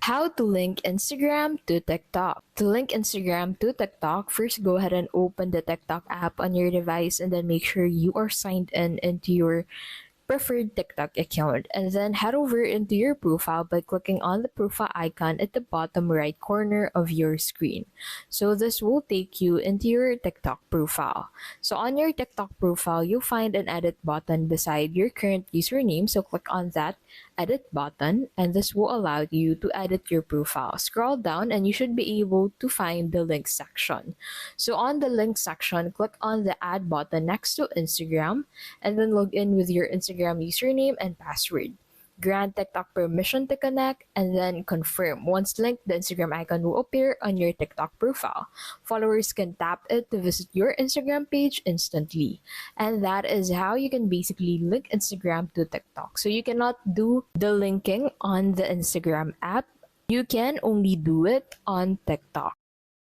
How to link Instagram to TikTok. To link Instagram to TikTok, first go ahead and open the TikTok app on your device and then make sure you are signed in into your preferred TikTok account, and then head over into your profile by clicking on the profile icon at the bottom right corner of your screen. So this will take you into your TikTok profile. So on your TikTok profile, you'll find an edit button beside your current username. So click on that edit button, and this will allow you to edit your profile. Scroll down and you should be able to find the link section. So on the link section, click on the add button next to Instagram and then log in with your Instagram username and password. Grant TikTok permission to connect and then confirm. Once linked, the Instagram icon will appear on your TikTok profile. Followers can tap it to visit your Instagram page instantly. And that is how you can basically link Instagram to TikTok. So you cannot do the linking on the Instagram app. You can only do it on TikTok.